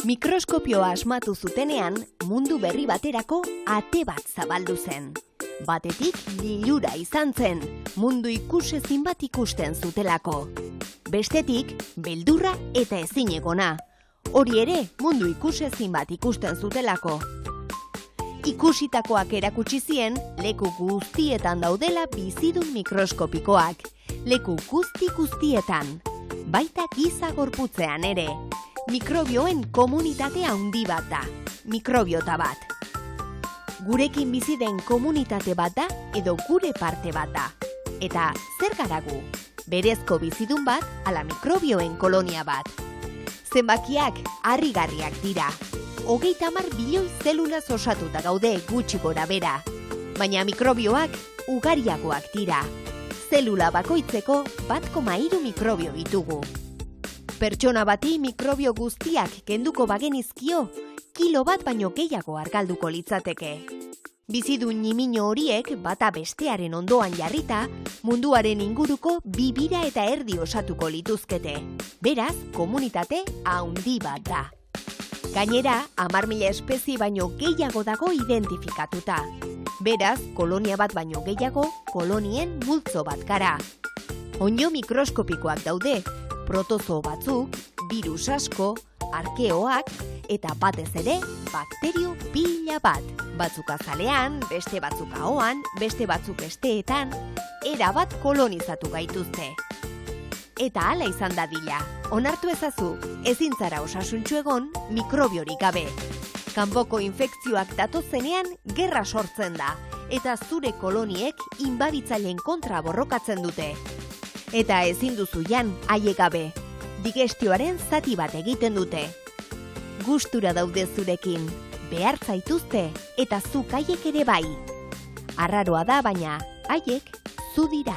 Mikroskopioa asmatu zutenean, mundu berri baterako ate bat zabaldu zen. Batetik lilura izan zen, mundu ikusezin bat ikusten zutelako. Bestetik, beldurra eta ezinegona. Hori ere, mundu ikusezin bat ikusten zutelako. Ikusitakoak erakutsi zien, leku guztietan daudela bizidun mikroskopikoak. Leku guztietan. Baita giza gorputzean ere. Mikrobioen komunitate handi bat da. Mikrobiota bat. Gurekin bizi den komunitate bat da edo gure parte bat da. Eta zer gara gu? Berezko bizidun bat ala mikrobioen kolonia bat. Zenbakiak harrigarriak dira. 30 bilioi zelulaz osatuta gaude gutxi gora bera. Baina mikrobioak ugariagoak dira. Zelula bakoitzeko 1,3 mikrobio ditugu. Pertsona bati mikrobio guztiak kenduko bagenizkio, kilo bat baino gehiago argalduko litzateke. Bizidun ñimino horiek bata bestearen ondoan jarrita, munduaren inguruko 2 bira eta erdi osatuko lituzkete. Beraz, komunitate handi bat da. Gainera, 10.000 espezie baino gehiago dago identifikatuta. Beraz, kolonia bat baino gehiago, kolonien multzo bat gara. Onddo mikroskopikoak daude, protozoo batzuk, virus asko, arkeoak, eta batez ere, bakterio pila bat. Batzuk azalean, beste batzuk ahoan, beste batzuk esteetan, erabat kolonizatu gaituzte. Eta hala izan dadila, onartu ezazu, ezin zara osasuntsu egon mikrobiorik gabe. Kanpoko infekzioak datozenean gerra sortzen da, eta zure koloniek inbaditzaileen kontra borrokatzen dute. Eta ezin duzu jan haiek gabe, digestioaren zati bat egiten dute. Gustura daude zurekin, behar zaituzte eta zuk haiek ere bai. Arraroa da baina, haiek zu dira.